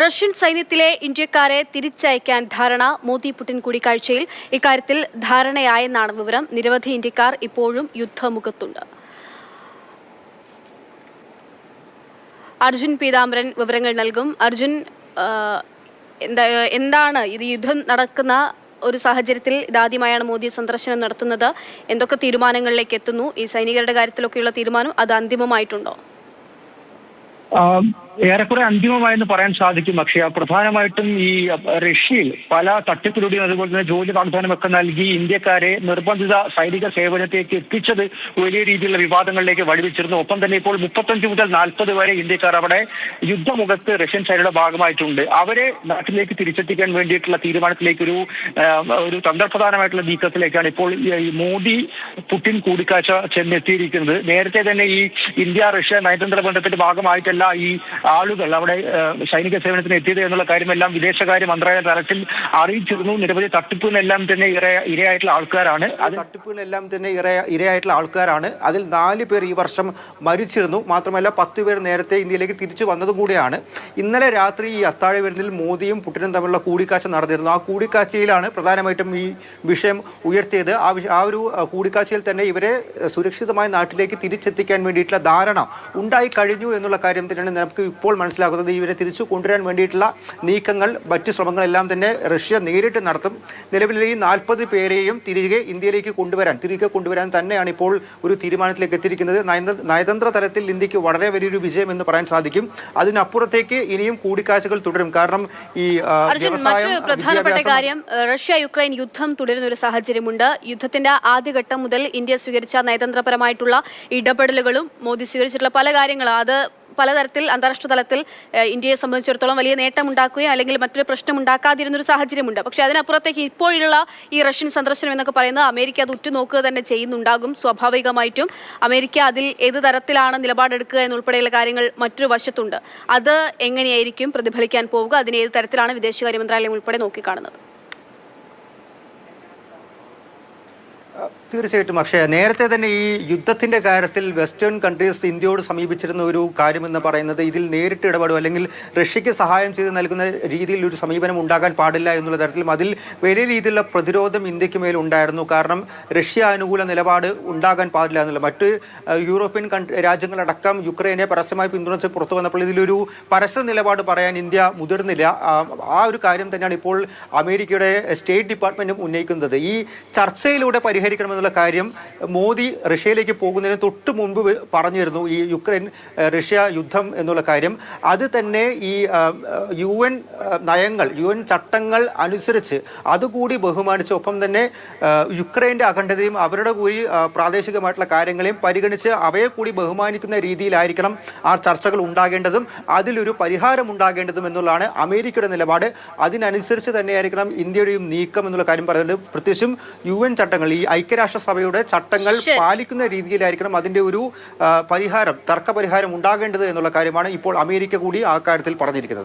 Russian സൈന്യത്തിലെ ഇന്ത്യക്കാരെ തിരിച്ചയക്കാൻ ധാരണ. മോദി പുടിൻ കൂടിക്കാഴ്ചയിൽ ഇക്കാര്യത്തിൽ ധാരണയായെന്നാണ് വിവരം. നിരവധി ഇന്ത്യക്കാർ ഇപ്പോഴും യുദ്ധമുഖത്തുണ്ട്. അർജുൻ പീതാംബരൻ വിവരങ്ങൾ നൽകും. അർജുൻ, എന്താണ് ഇത്? യുദ്ധം നടക്കുന്ന ഒരു സാഹചര്യത്തിൽ ഇതാദ്യമായാണ് മോദി സന്ദർശനം നടത്തുന്നത്. എന്തൊക്കെ തീരുമാനങ്ങളിലേക്ക് എത്തുന്നു? ഈ സൈനികരുടെ കാര്യത്തിലൊക്കെയുള്ള തീരുമാനം അത് അന്തിമമായിട്ടുണ്ടോ? ഏറെക്കുറെ അന്തിമമായെന്ന് പറയാൻ സാധിക്കും. പക്ഷേ പ്രധാനമായിട്ടും ഈ റഷ്യയിൽ പല തട്ടിപ്പിലൂടെയും അതുപോലെ തന്നെ ജോലി വാഗ്ദാനമൊക്കെ നൽകി ഇന്ത്യക്കാരെ നിർബന്ധിത സൈനിക സേവനത്തേക്ക് എത്തിച്ചത് വലിയ രീതിയിലുള്ള വിവാദങ്ങളിലേക്ക് വഴിവെച്ചിരുന്നു. ഒപ്പം തന്നെ ഇപ്പോൾ 35 മുതൽ 40 വരെ ഇന്ത്യക്കാർ അവിടെ യുദ്ധമുഖത്ത് റഷ്യൻ സൈന്യയുടെ ഭാഗമായിട്ടുണ്ട്. അവരെ നാട്ടിലേക്ക് തിരിച്ചെത്തിക്കാൻ വേണ്ടിയിട്ടുള്ള തീരുമാനത്തിലേക്ക് ഒരു തന്ത്രപ്രധാനമായിട്ടുള്ള നീക്കത്തിലേക്കാണ് ഇപ്പോൾ മോദി പുടിൻ കൂടിക്കാഴ്ച ചെന്നെത്തിയിരിക്കുന്നത്. നേരത്തെ തന്നെ ഈ ഇന്ത്യ റഷ്യ നയതന്ത്ര ബന്ധത്തിന്റെ ഭാഗമായിട്ടല്ല ഈ ആളുകൾ അവിടെ സൈനിക സേവനത്തിന് എത്തിയത് എന്നുള്ള കാര്യമെല്ലാം വിദേശകാര്യ മന്ത്രാലയ തലത്തിൽ അറിയിച്ചിരുന്നു. നിരവധി തട്ടിപ്പിനെല്ലാം തന്നെ ഇരയായിട്ടുള്ള ആൾക്കാരാണ്. തട്ടിപ്പിനെല്ലാം തന്നെ ഇരയായിട്ടുള്ള ആൾക്കാരാണ്. അതിൽ 4 പേർ ഈ വർഷം മരിച്ചിരുന്നു. മാത്രമല്ല 10 പേർ നേരത്തെ ഇന്ത്യയിലേക്ക് തിരിച്ചു വന്നതും കൂടിയാണ്. ഇന്നലെ രാത്രി ഈ അത്താഴ വിരുന്നിൽ മോദിയും പുടിനും തമ്മിലുള്ള കൂടിക്കാഴ്ച നടന്നിരുന്നു. ആ കൂടിക്കാഴ്ചയിലാണ് പ്രധാനമായിട്ടും ഈ വിഷയം ഉയർത്തിയത്. ആ ഒരു കൂടിക്കാഴ്ചയിൽ തന്നെ ഇവരെ സുരക്ഷിതമായ നാട്ടിലേക്ക് തിരിച്ചെത്തിക്കാൻ വേണ്ടിയിട്ടുള്ള ധാരണ ഉണ്ടായി കഴിഞ്ഞു എന്നുള്ള കാര്യം തന്നെയാണ് നമുക്ക് ഇപ്പോൾ മനസ്സിലാക്കുന്നത്. ഇവരെ തിരിച്ചു കൊണ്ടുവരാൻ വേണ്ടിയിട്ടുള്ള നീക്കങ്ങൾ, മറ്റു ശ്രമങ്ങളെല്ലാം തന്നെ റഷ്യ നേരിട്ട് നടത്തും. നിലവിൽ ഈ 40 പേരെയും തിരികെ ഇന്ത്യയിലേക്ക് കൊണ്ടുവരാൻ തന്നെയാണ് ഇപ്പോൾ ഒരു തീരുമാനത്തിലേക്ക് എത്തിയിരിക്കുന്നത്. നയതന്ത്ര തലത്തിൽ ഇന്ത്യക്ക് വളരെ വലിയൊരു വിജയം എന്ന് പറയാൻ സാധിക്കും. അതിനപ്പുറത്തേക്ക് ഇനിയും കൂടിക്കാഴ്ചകൾ തുടരും. കാരണം ഈ പ്രധാനപ്പെട്ട കാര്യം, റഷ്യ യുക്രൈൻ യുദ്ധം തുടരുന്ന ഒരു സാഹചര്യമുണ്ട്. യുദ്ധത്തിന്റെ ആദ്യഘട്ടം മുതൽ ഇന്ത്യ സ്വീകരിച്ച നയതന്ത്രപരമായിട്ടുള്ള ഇടപെടലുകളും മോദി സ്വീകരിച്ചിട്ടുള്ള പല കാര്യങ്ങളും അത് പലതരത്തിൽ അന്താരാഷ്ട്ര തലത്തിൽ ഇന്ത്യയെ സംബന്ധിച്ചിടത്തോളം വലിയ നേട്ടമുണ്ടാക്കുകയോ അല്ലെങ്കിൽ മറ്റൊരു പ്രശ്നം ഉണ്ടാക്കാതിരുന്നൊരു സാഹചര്യമുണ്ട്. പക്ഷേ അതിനപ്പുറത്തേക്ക് ഇപ്പോഴുള്ള ഈ റഷ്യൻ സന്ദർശനം എന്നൊക്കെ പറയുന്നത് അമേരിക്ക അത് ഉറ്റുനോക്കുക തന്നെ ചെയ്യുന്നുണ്ടാകും. സ്വാഭാവികമായിട്ടും അമേരിക്ക അതിൽ ഏത് തരത്തിലാണ് നിലപാടെടുക്കുക എന്നുൾപ്പെടെയുള്ള കാര്യങ്ങൾ മറ്റൊരു വശത്തുണ്ട്. അത് എങ്ങനെയായിരിക്കും പ്രതിഫലിക്കാൻ പോവുക? അതിന് ഏത് തരത്തിലാണ് വിദേശകാര്യ മന്ത്രാലയം ഉൾപ്പെടെ നോക്കിക്കാണുന്നത്? തീർച്ചയായിട്ടും. പക്ഷേ നേരത്തെ തന്നെ ഈ യുദ്ധത്തിൻ്റെ കാര്യത്തിൽ വെസ്റ്റേൺ കൺട്രീസ് ഇന്ത്യയോട് സമീപിച്ചിരുന്ന ഒരു കാര്യമെന്ന് പറയുന്നത് ഇതിൽ നേരിട്ട് ഇടപെടും അല്ലെങ്കിൽ റഷ്യക്ക് സഹായം ചെയ്ത് നൽകുന്ന രീതിയിൽ ഒരു സമീപനം ഉണ്ടാകാൻ പാടില്ല എന്നുള്ള തരത്തിലും അതിൽ വലിയ രീതിയിലുള്ള പ്രതിരോധം ഇന്ത്യക്ക് മേലുണ്ടായിരുന്നു. കാരണം റഷ്യ അനുകൂല നിലപാട് ഉണ്ടാകാൻ പാടില്ല എന്നുള്ള മറ്റ് യൂറോപ്യൻ രാജ്യങ്ങളടക്കം യുക്രൈനെ പരസ്യമായി പിന്തുണച്ച് പുറത്തു വന്നപ്പോൾ ഇതിലൊരു പരസ്യ നിലപാട് പറയാൻ ഇന്ത്യ മുതിർന്നില്ല. ആ ഒരു കാര്യം തന്നെയാണ് ഇപ്പോൾ അമേരിക്കയുടെ സ്റ്റേറ്റ് ഡിപ്പാർട്ട്മെൻറ്റും ഉന്നയിക്കുന്നത്. ഈ ചർച്ചയിലൂടെ പരിഹരിക്കണമെന്ന് കാര്യം മോദി റഷ്യയിലേക്ക് പോകുന്നതിന് തൊട്ട് മുൻപ് പറഞ്ഞിരുന്നു. ഈ യുക്രൈൻ റഷ്യ യുദ്ധം എന്നുള്ള കാര്യം അത് തന്നെ ഈ UN നയങ്ങൾ, UN ചട്ടങ്ങൾ അനുസരിച്ച് അതുകൂടി ബഹുമാനിച്ച് ഒപ്പം തന്നെ യുക്രൈൻ്റെ അഖണ്ഡതയും അവരുടെ കൂടി പ്രാദേശികമായിട്ടുള്ള കാര്യങ്ങളെയും പരിഗണിച്ച് അവയെ കൂടി ബഹുമാനിക്കുന്ന രീതിയിലായിരിക്കണം ആ ചർച്ചകൾ ഉണ്ടാകേണ്ടതും അതിലൊരു പരിഹാരം ഉണ്ടാകേണ്ടതും എന്നുള്ളതാണ് അമേരിക്കയുടെ നിലപാട്. അതിനനുസരിച്ച് തന്നെയായിരിക്കണം ഇന്ത്യയുടെയും നീക്കം എന്നുള്ള കാര്യം പറയുന്നത്. പ്രത്യേകിച്ചും UN ചട്ടങ്ങൾ, ഈ ഐക്യരാഷ്ട്രസഭയുടെ ചട്ടങ്ങൾ പാലിക്കുന്ന രീതിയിലായിരിക്കണം അതിന്റെ ഒരു തർക്ക പരിഹാരം ഉണ്ടാകേണ്ടത് എന്നുള്ള കാര്യമാണ് ഇപ്പോൾ അമേരിക്ക കൂടി ആ കാര്യത്തിൽ പറഞ്ഞിരിക്കുന്നത്.